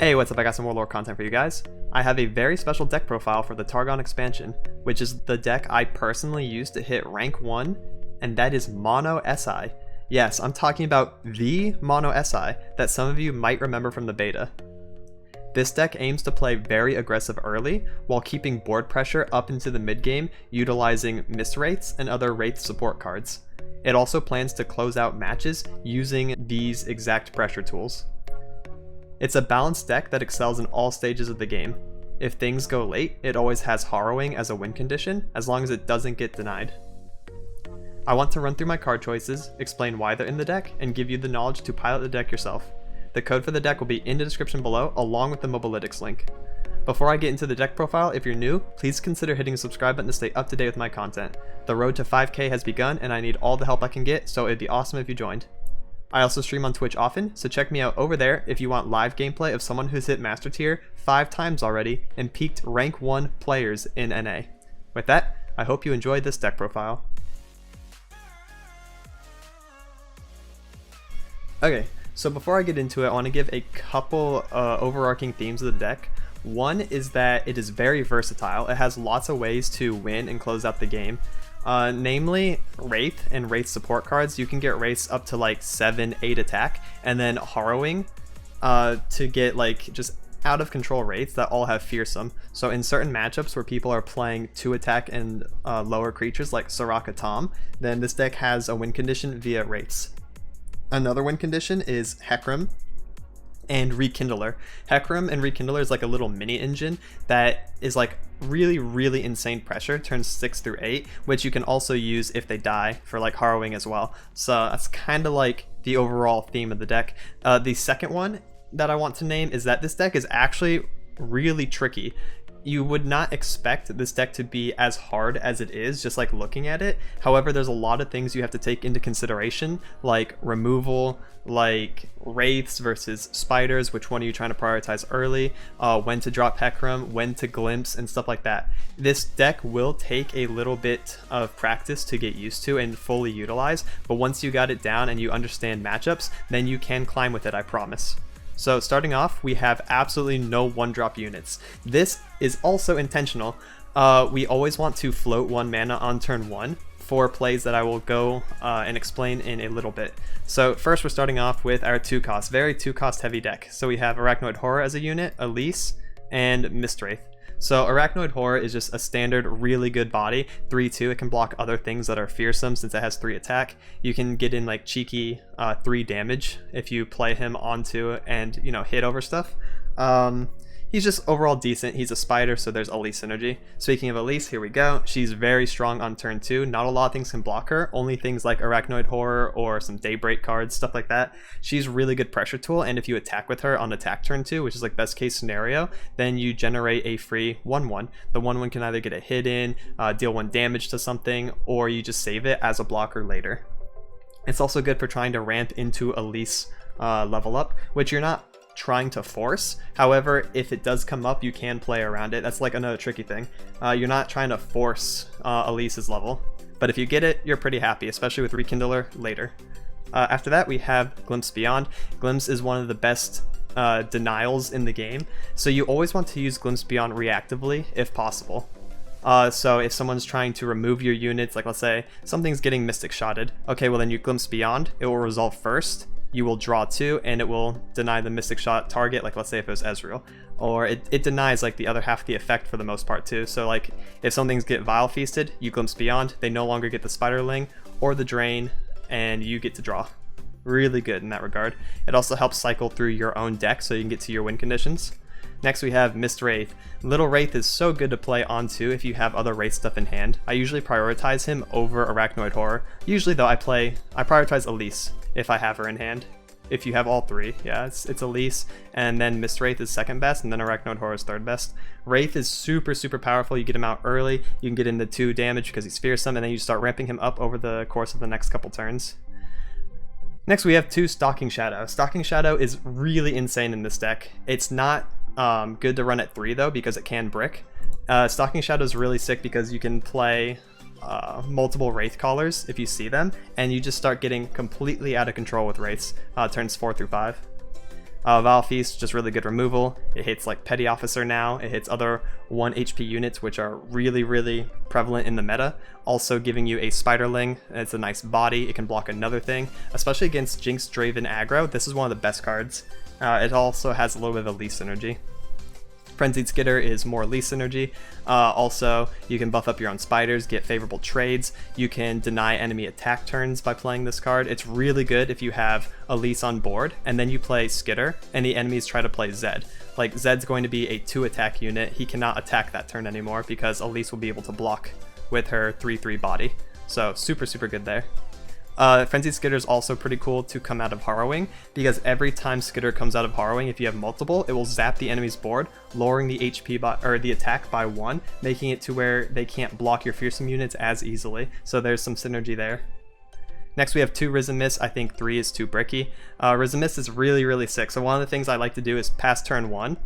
Hey, what's up? I got some more lore content for you guys. I have a very special deck profile for the Targon expansion, which is the deck I personally use to hit rank 1, and that is Mono SI. Yes, I'm talking about the Mono SI that some of you might remember from the beta. This deck aims to play very aggressive early, while keeping board pressure up into the mid game, utilizing Miss Wraiths and other Wraith support cards. It also plans to close out matches using these exact pressure tools. It's a balanced deck that excels in all stages of the game. If things go late, it always has Harrowing as a win condition, as long as it doesn't get denied. I want to run through my card choices, explain why they're in the deck, and give you the knowledge to pilot the deck yourself. The code for the deck will be in the description below, along with the Mobalytics link. Before I get into the deck profile, if you're new, please consider hitting the subscribe button to stay up to date with my content. The road to 5k has begun, and I need all the help I can get, so it'd be awesome if you joined. I also stream on Twitch often, so check me out over there if you want live gameplay of someone who's hit Master Tier 5 times already and peaked rank 1 players in NA. With that, I hope you enjoyed this deck profile. Okay, so before I get into it, I want to give a couple overarching themes of the deck. One is that it is very versatile. It has lots of ways to win and close out the game. Namely Wraith and Wraith support cards. You can get Wraiths up to like 7-8 attack, and then Harrowing to get like just out of control Wraiths that all have Fearsome. So in certain matchups where people are playing 2 attack and lower creatures like Soraka Tom, then this deck has a win condition via Wraiths. Another win condition is Hecarim and Rekindler. Hecarim and Rekindler is like a little mini engine that is like really insane pressure, turns 6 through 8, which you can also use if they die for like Harrowing as well. So that's kind of like the overall theme of the deck. The second one that I want to name is that this deck is actually really tricky. You would not expect this deck to be as hard as it is just like looking at it. However, there's a lot of things you have to take into consideration, like removal, like Wraiths versus Spiders, which one are you trying to prioritize early, when to drop Hecarim, when to Glimpse, and stuff like that. This deck will take a little bit of practice to get used to and fully utilize, but once you got it down and you understand matchups, then you can climb with it, I promise. So starting off, we have absolutely no 1-drop units. This is also intentional. We always want to float 1 mana on turn 1 for plays that I will go and explain in a little bit. So first we're starting off with our 2-cost, very 2-cost heavy deck. So we have Arachnoid Horror as a unit, Elise, and Mist Wraith. So Arachnoid Horror is just a standard really good body, 3/2. It can block other things that are fearsome since it has 3 attack. You can get in like cheeky 3 damage if you play him onto and, you know, hit over stuff. He's just overall decent. He's a spider, so there's Elise synergy. Speaking of Elise, here we go. She's very strong on turn 2. Not a lot of things can block her, only things like Arachnoid Horror or some Daybreak cards, stuff like that. She's really good pressure tool, and if you attack with her on attack turn 2, which is like best case scenario, then you generate a free 1/1. The 1/1 can either get a hit in, deal 1 damage to something, or you just save it as a blocker later. It's also good for trying to ramp into Elise level up, which you're not trying to force. However, if it does come up, you can play around it. That's like another tricky thing. You're not trying to force Elise's level, but if you get it, you're pretty happy, especially with Rekindler later. After that, we have Glimpse Beyond. Glimpse is one of the best denials in the game, so you always want to use Glimpse Beyond reactively if possible. So if someone's trying to remove your units, like let's say something's getting Mystic Shotted, okay, well then you Glimpse Beyond, it will resolve first, you will draw 2, and it will deny the Mystic Shot target, like let's say if it was Ezreal. Or it denies like the other half of the effect for the most part too. So like if some things get Vile Feasted, you Glimpse Beyond, they no longer get the Spiderling or the Drain, and you get to draw. Really good in that regard. It also helps cycle through your own deck so you can get to your win conditions. Next we have Mist Wraith. Little Wraith is so good to play onto if you have other Wraith stuff in hand. I usually prioritize him over Arachnoid Horror. Usually though I prioritize Elise if I have her in hand. If you have all 3, yeah, it's Elise, and then Mist Wraith is second best, and then Arachnoid Horror is third best. Wraith is super powerful. You get him out early, you can get into 2 damage because he's fearsome, and then you start ramping him up over the course of the next couple turns. Next we have 2 Stalking Shadow. Stalking Shadow is really insane in this deck. It's not good to run at 3 though because it can brick. Stalking Shadow is really sick because you can play multiple Wraith Callers if you see them, and you just start getting completely out of control with Wraiths turns 4 through 5. Vile Feast, just really good removal. It hits like Petty Officer now. It hits other 1 HP units, which are really prevalent in the meta. Also giving you a Spiderling. It's a nice body. It can block another thing, especially against Jinx Draven aggro. This is one of the best cards. It also has a little bit of Elise synergy. Frenzied Skitter is more Elise synergy. Also, you can buff up your own spiders, get favorable trades. You can deny enemy attack turns by playing this card. It's really good if you have Elise on board, and then you play Skitter, and the enemies try to play Zed. Like, Zed's going to be a 2 attack unit. He cannot attack that turn anymore because Elise will be able to block with her 3/3 body. So, super good there. Frenzied Skitter is also pretty cool to come out of Harrowing, because every time Skitter comes out of Harrowing, if you have multiple, it will zap the enemy's board, lowering the HP or the attack by 1, making it to where they can't block your fearsome units as easily. So there's some synergy there. Next we have 2 Risen Mist. I think 3 is too bricky. Risen Mist is really sick. So one of the things I like to do is pass turn 1.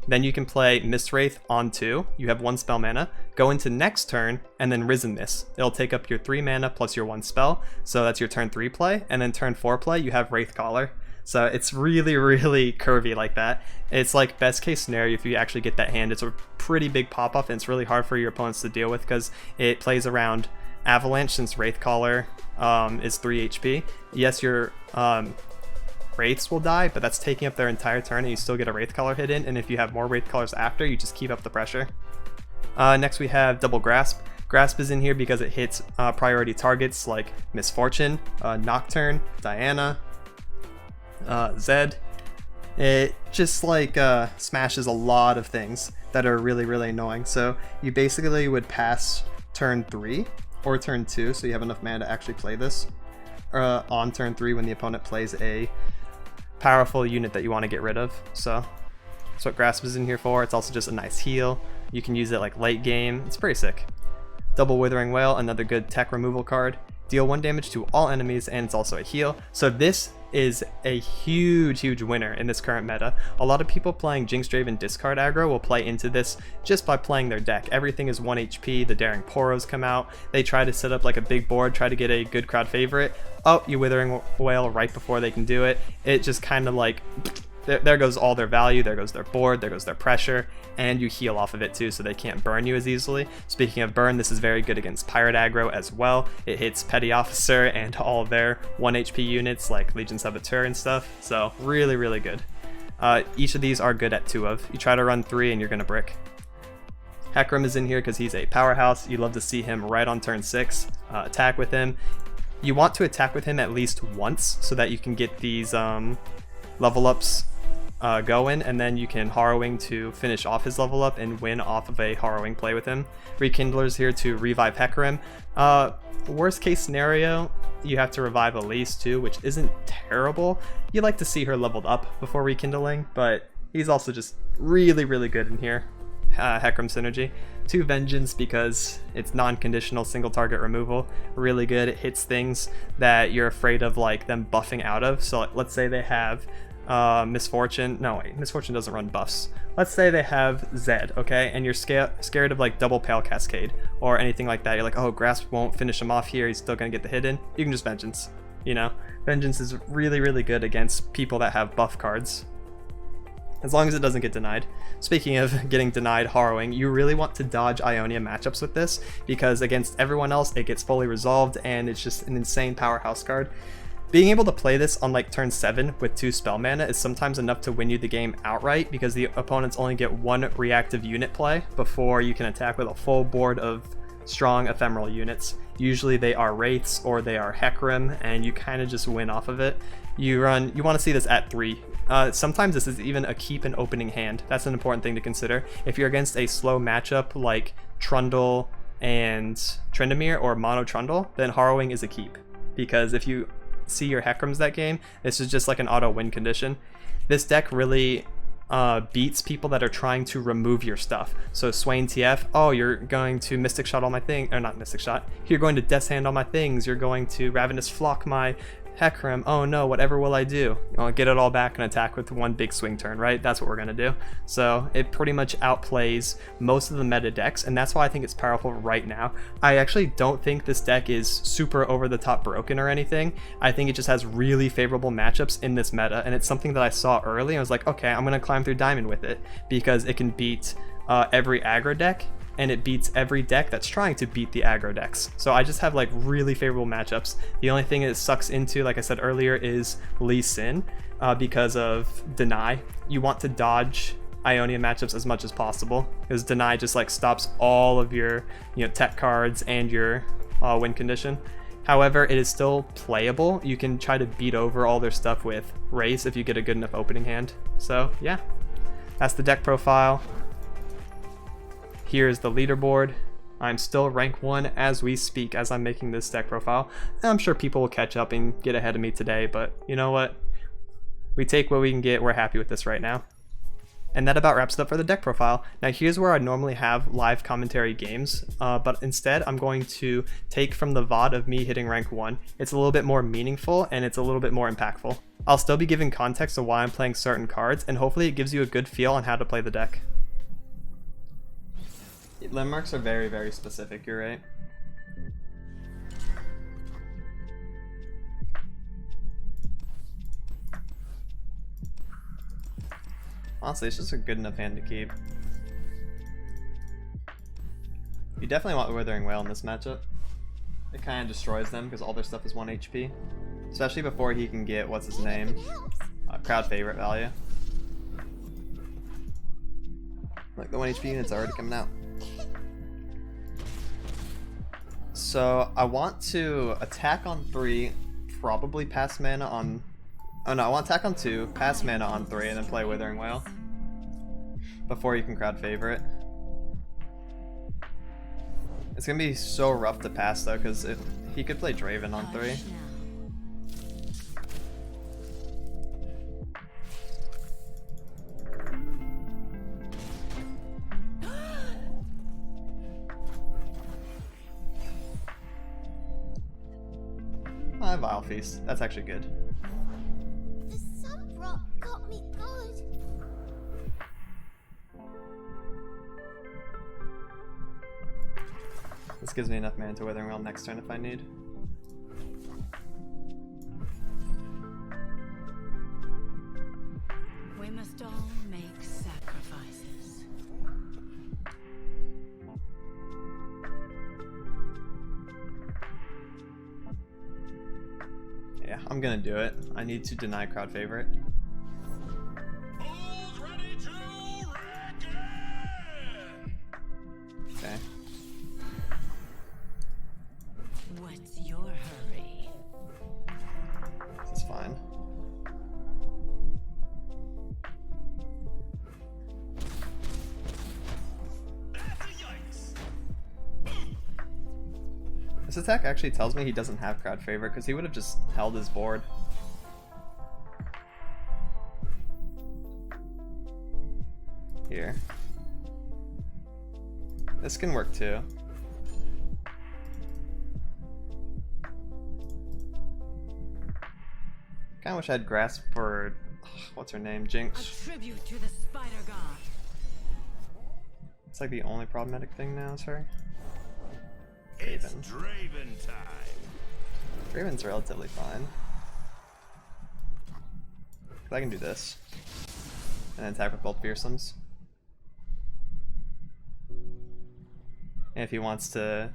Then you can play Mist Wraith on 2, you have 1 spell mana, go into next turn, and then Risen Mist. It'll take up your 3 mana plus your 1 spell, so that's your turn 3 play, and then turn 4 play, you have Wraith Caller. So it's really curvy like that. It's like best case scenario if you actually get that hand. It's a pretty big pop-off, and it's really hard for your opponents to deal with because it plays around Avalanche since Wraith Caller is 3 HP. Yes, your Wraiths will die, but that's taking up their entire turn and you still get a Wraith Caller hit in, and if you have more Wraith Callers after, you just keep up the pressure. Next we have Double Grasp. Grasp is in here because it hits priority targets like Misfortune, Nocturne, Diana, Zed. It just like smashes a lot of things that are really annoying. So you basically would pass turn 3 or turn 2, so you have enough mana to actually play this on turn 3 when the opponent plays a powerful unit that you want to get rid of. So that's what Grasp is in here for. It's also just a nice heal. You can use it like late game. It's pretty sick. Double Withering Wail, another good tech removal card. Deal 1 damage to all enemies, and it's also a heal. So this is a huge winner in this current meta. A lot of people playing Jinx Draven discard aggro will play into this just by playing their deck. Everything is 1 HP, the Daring Poros come out, they try to set up like a big board, try to get a good crowd favorite. Oh, you Withering Wail right before they can do it. It just kind of like, there goes all their value, there goes their board, there goes their pressure, and you heal off of it too, so they can't burn you as easily. Speaking of burn, this is very good against Pirate aggro as well. It hits Petty Officer and all of their 1 HP units like Legion Saboteur and stuff, so really good. Each of these are good at 2 of. You try to run 3 and you're gonna brick. Hecarim is in here because he's a powerhouse. You love to see him right on turn 6. Attack with him. You want to attack with him at least once so that you can get these level ups going, and then you can Harrowing to finish off his level up and win off of a Harrowing play with him. Rekindler's here to revive Hecarim. Worst case scenario, you have to revive Elise too, which isn't terrible. You like to see her leveled up before rekindling, but he's also just really good in here. Hecarim synergy. 2 Vengeance because it's non-conditional single target removal. Really good. It hits things that you're afraid of, like them buffing out of. So let's say they have Misfortune. No, wait, Misfortune doesn't run buffs. Let's say they have Zed, okay, and you're scared of like double Pale Cascade or anything like that. You're like, oh, Grasp won't finish him off here. He's still gonna get the hit in. You can just Vengeance. You know, Vengeance is really good against people that have buff cards, as long as it doesn't get denied. Speaking of getting denied Harrowing, you really want to dodge Ionia matchups with this, because against everyone else it gets fully resolved and it's just an insane powerhouse card. Being able to play this on like turn 7 with 2 spell mana is sometimes enough to win you the game outright, because the opponents only get 1 reactive unit play before you can attack with a full board of strong ephemeral units. Usually they are Wraiths or they are Hecarim, and you kind of just win off of it. You want to see this at 3. Sometimes this is even a keep and opening hand. That's an important thing to consider. If you're against a slow matchup like Trundle and Tryndamere or Mono Trundle, then Harrowing is a keep, because if you see your Hecarims that game, this is just like an auto win condition. This deck really beats people that are trying to remove your stuff. So Swain TF, oh, you're going to Mystic Shot all my thing, or not Mystic Shot, you're going to Death's Hand all my things, you're going to Ravenous Flock my Hecarim, oh no, whatever will I do? I'll get it all back and attack with one big swing turn, right? That's what we're gonna do. So it pretty much outplays most of the meta decks, and that's why I think it's powerful right now. I actually don't think this deck is super over the top broken or anything. I think it just has really favorable matchups in this meta, and it's something that I saw early. I was like, okay, I'm gonna climb through Diamond with it because it can beat every aggro deck, and it beats every deck that's trying to beat the aggro decks. So I just have like really favorable matchups. The only thing it sucks into, like I said earlier, is Lee Sin because of Deny. You want to dodge Ionia matchups as much as possible because Deny just like stops all of your tech cards and your win condition. However, it is still playable. You can try to beat over all their stuff with Race if you get a good enough opening hand. So yeah, that's the deck profile. Here's the leaderboard. I'm still rank 1 as we speak, as I'm making this deck profile. I'm sure people will catch up and get ahead of me today, but you know what? We take what we can get. We're happy with this right now. And that about wraps it up for the deck profile. Now here's where I normally have live commentary games, but instead I'm going to take from the VOD of me hitting rank 1. It's a little bit more meaningful and it's a little bit more impactful. I'll still be giving context of why I'm playing certain cards, and hopefully it gives you a good feel on how to play the deck. Landmarks are very, very specific, you're right. Honestly, it's just a good enough hand to keep. You definitely want Withering Wail in this matchup. It kind of destroys them because all their stuff is 1 HP. Especially before he can get, what's his name? Crowd favorite value. Like the 1 HP unit's already coming out. So I want to attack on 3, probably pass mana on... Oh no, I want to attack on 2, pass mana on 3, and then play Withering Wail. Before you can crowd favorite. It's gonna be so rough to pass though, because if he could play Draven on 3. Vile Feast. That's actually good. The sun rock got me good. This gives me enough mana to Withering Wail next turn if I need. We must all make sacrifices. Yeah, I'm gonna do it. I need to deny crowd favorite. Okay. What's your hurry? This is fine. This attack actually tells me he doesn't have crowd favorite because he would have just held his board. Here. This can work too. Kinda wish I had grasp for what's her name? Jinx. A tribute to the spider god. It's like the only problematic thing now is her. It's Draven. Draven time. Draven's relatively fine. I can do this. And then attack with both fearsomes. And if he wants to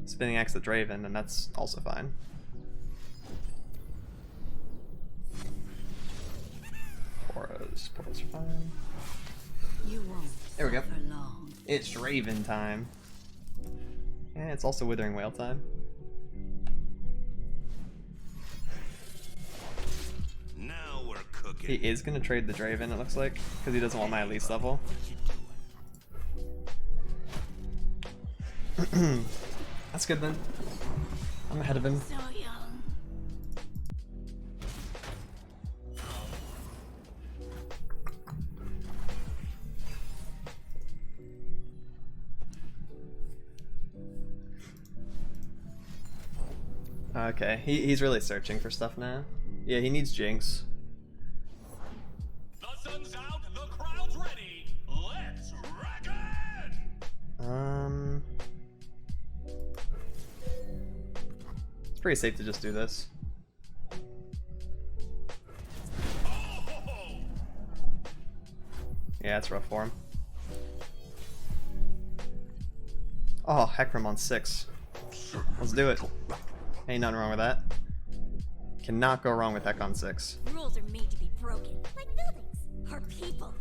spinning axe the Draven, then that's also fine. Poros are fine. You won't There we go. suffer long. It's Draven time. And it's also Withering Wail time. Now we're cooking. He is going to trade the Draven, it looks like, because he doesn't want my Elise level. That's good then. I'm ahead of him. So young. Okay, he's really searching for stuff now. Yeah, he needs Jinx. The sun's out, the crowd's ready. Let's reckon! It's pretty safe to just do this. Oh! Yeah, it's rough for him. Oh, Hecarim on 6. Let's do it. Ain't nothing wrong with that. Cannot go wrong with Heck on 6. Rules are made to be broken, like buildings or people.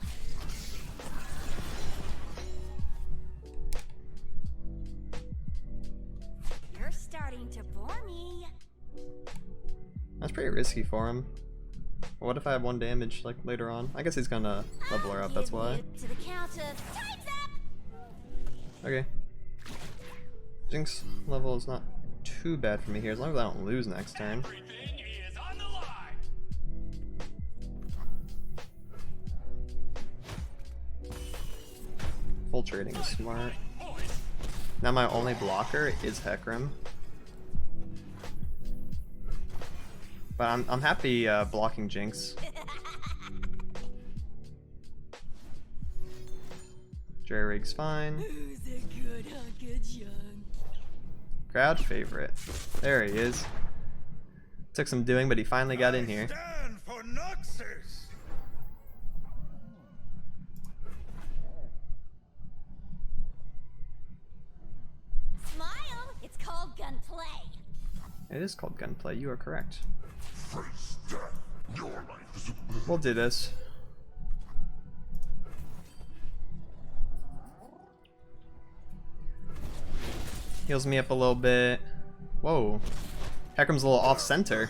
You're starting to bore me. That's pretty risky for him. What if I have 1 damage like later on? I guess he's gonna level her up, that's why. To the count of time's up. Okay. Jinx level is not too bad for me here, as long as I don't lose next turn. Everything is on the line. Full trading is smart. Now my only blocker is Hecarim. But I'm happy blocking Jinx. Jerry Rig's fine. Who's a good hunk of junk? Crowd favorite. There he is. Took some doing, but he finally got in here. Stand for Noxus. Smile. It's called gunplay. It is called gunplay, you are correct. Face death. Your life is a We'll do this. Heals me up a little bit. Whoa. Hecarim's a little off center.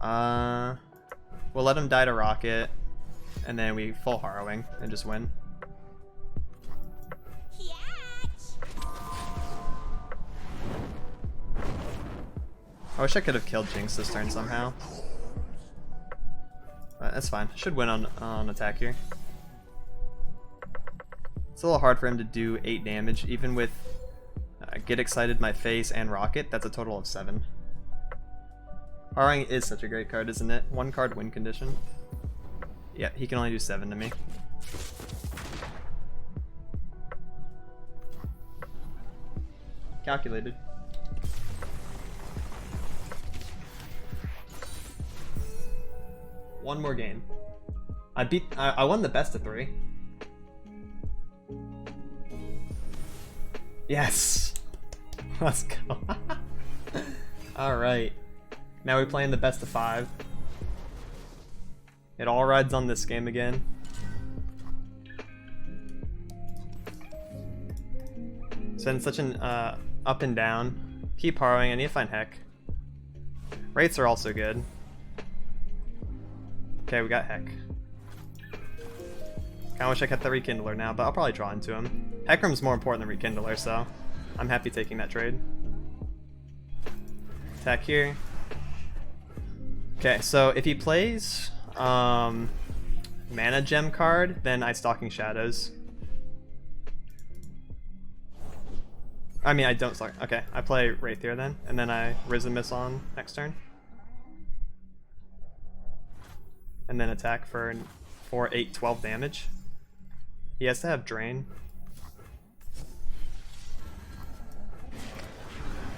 We'll let him die to Rocket, and then we full Harrowing and just win. Catch. I wish I could have killed Jinx this turn somehow. But that's fine. Should win on attack here. It's a little hard for him to do 8 damage, even with Get Excited, My Face, and Rocket. That's a total of 7. Harrowing is such a great card, isn't it? 1 card win condition. Yeah, he can only do 7 to me. Calculated. One more game. I won the best of 3. Yes! Let's go. Alright. Now we're playing the best of 5. It all rides on this game again. It's been such an up and down. Keep harrowing, I need to find Heck. Wraiths are also good. Okay, we got Heck. Kinda wish I kept the Rekindler now, but I'll probably draw into him. Hecarim's more important than Rekindler, so I'm happy taking that trade. Attack here. Okay, so if he plays Mana Gem card, then I Stalking Shadows. I mean, I don't Stalk. Okay, I play Wraith here then, and then I Rhythmus on next turn. And then attack for 4, 8, 12 damage. He has to have Drain.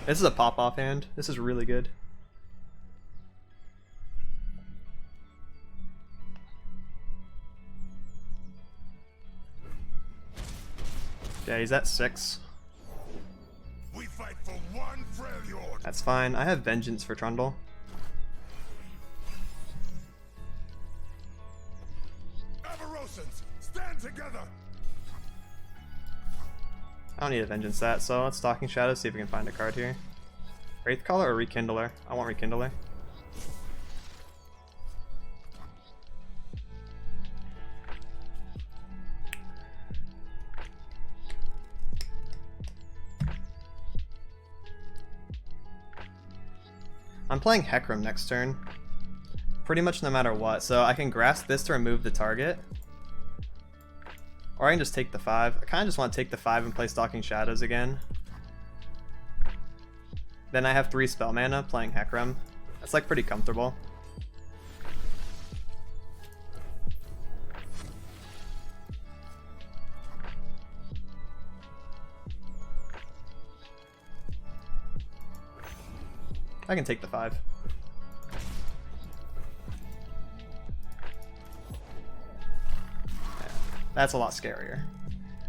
This is a pop-off hand. This is really good. Yeah, he's at 6. We fight for one Freljord. That's fine. I have Vengeance for Trundle. Avarosans, stand together. I don't need a Vengeance that, so let's Stalking Shadows, see if we can find a card here. Wraithcaller or Rekindler? I want Rekindler. I'm playing Hecarim next turn. Pretty much no matter what, so I can grasp this to remove the target. Or I can just take the 5. I kind of just want to take the 5 and play Stalking Shadows again. Then I have 3 spell mana playing Hecarim. That's like pretty comfortable. I can take the 5. Yeah, that's a lot scarier.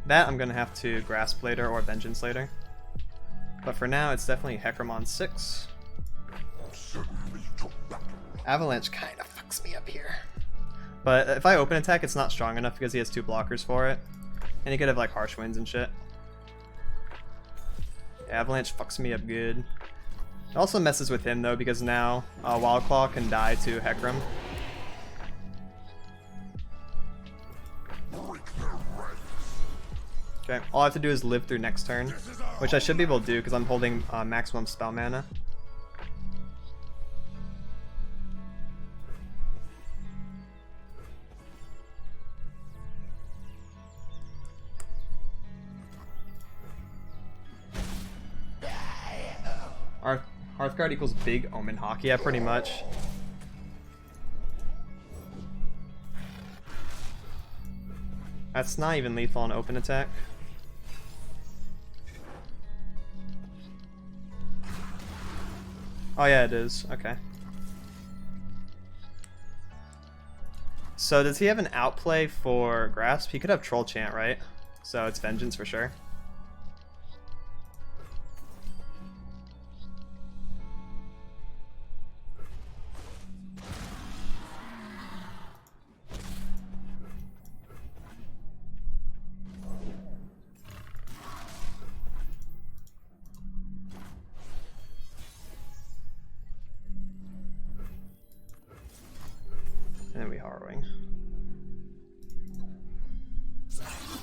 That I'm gonna have to Grasp later or Vengeance later. But for now, it's definitely Hecarim on 6. Send me to battle. Avalanche kind of fucks me up here. But if I open attack, it's not strong enough because he has 2 blockers for it. And he could have like Harsh Winds and shit. Avalanche fucks me up good. It also messes with him though because now Wildclaw can die to Hecarim. Break their ranks. Okay, all I have to do is live through next turn, which I should be able to do because I'm holding maximum spell mana. Hearthguard equals big Omen Hawk, yeah, pretty much. That's not even lethal on open attack. Oh yeah, it is. Okay. So does he have an outplay for Grasp? He could have Troll Chant, right? So it's Vengeance for sure. And then we Harrowing. Slaughter them all.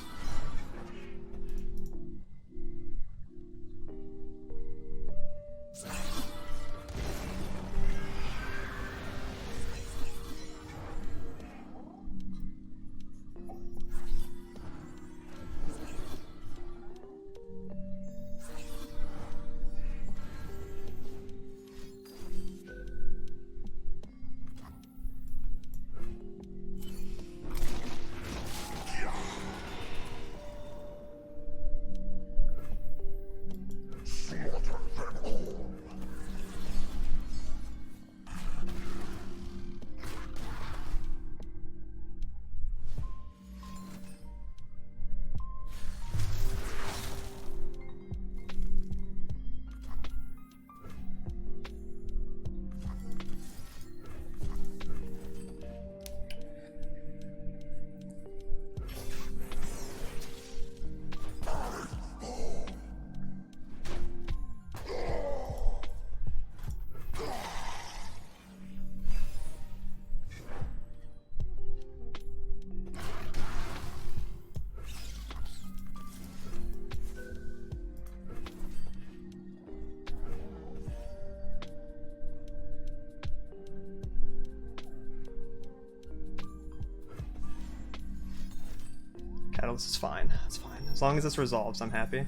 Catalyst is fine. It's fine. As long as this resolves, I'm happy.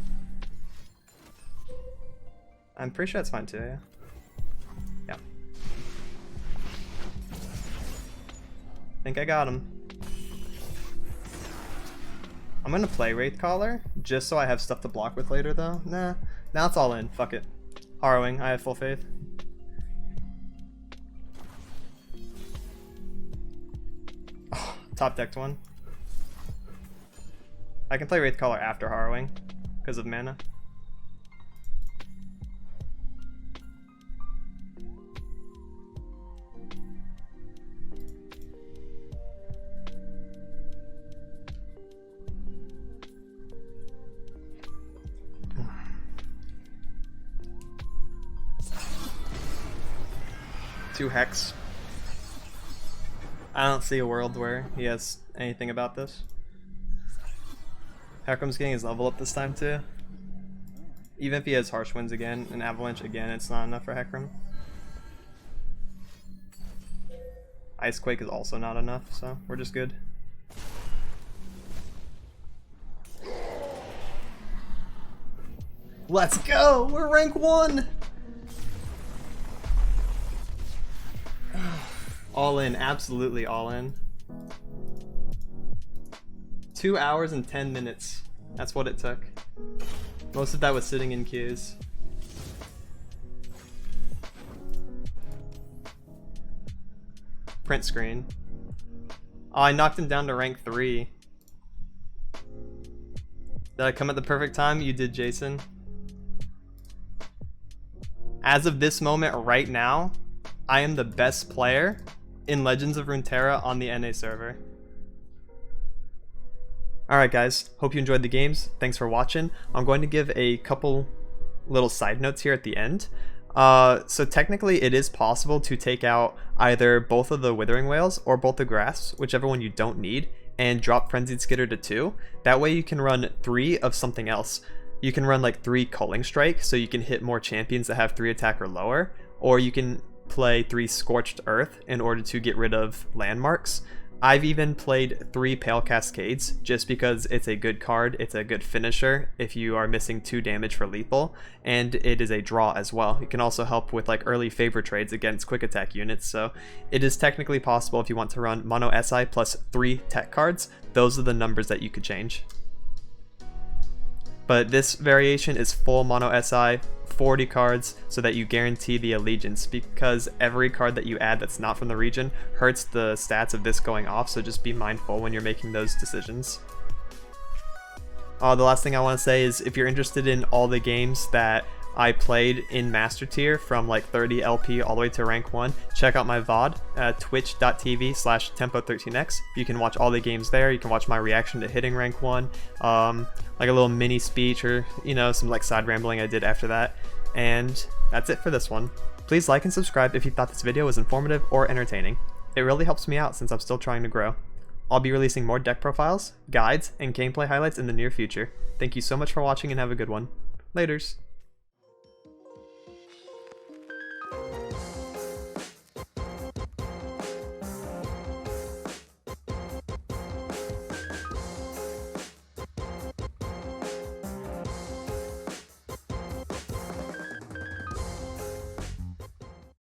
I'm pretty sure it's fine too, yeah. Yeah. Think I got him. I'm gonna play Wraithcaller, just so I have stuff to block with later though. Nah, now it's all in. Fuck it. Harrowing, I have full faith. Oh, top decked one. I can play Wraithcaller after Harrowing, because of mana. Two Hex. I don't see a world where he has anything about this. Hecarim's getting his level up this time too. Even if he has Harsh Winds again and Avalanche again, it's not enough for Hecarim. Icequake is also not enough, so we're just good. Let's go! We're rank 1! All in, absolutely all in. 2 hours and 10 minutes. That's what it took. Most of that was sitting in queues. Print screen. Oh, I knocked him down to rank 3. Did I come at the perfect time? You did, Jason. As of this moment right now, I am the best player in Legends of Runeterra on the NA server. Alright guys, hope you enjoyed the games. Thanks for watching. I'm going to give a couple little side notes here at the end. So technically it is possible to take out either both of the Withering Whales or both the Grasps, whichever one you don't need, and drop Frenzied Skitter to 2. That way you can run 3 of something else. You can run like 3 Culling Strike, so you can hit more champions that have 3 attack or lower, or you can play 3 Scorched Earth in order to get rid of landmarks. I've even played 3 Pale Cascades just because it's a good card, it's a good finisher if you are missing 2 damage for lethal, and it is a draw as well. It can also help with like early favor trades against quick attack units, so it is technically possible if you want to run mono SI plus 3 tech cards. Those are the numbers that you could change. But this variation is full mono SI, 40 cards, so that you guarantee the allegiance, because every card that you add that's not from the region hurts the stats of this going off, so just be mindful when you're making those decisions. The last thing I want to say is if you're interested in all the games that I played in Master Tier from like 30 LP all the way to rank 1, check out my VOD at twitch.tv/tempo13x. You can watch all the games there. You can watch my reaction to hitting rank 1, like a little mini speech, or you know, some like side rambling I did after that. And that's it for this one. Please like and subscribe if you thought this video was informative or entertaining. It really helps me out since I'm still trying to grow. I'll be releasing more deck profiles, guides, and gameplay highlights in the near future. Thank you so much for watching and have a good one. Laters.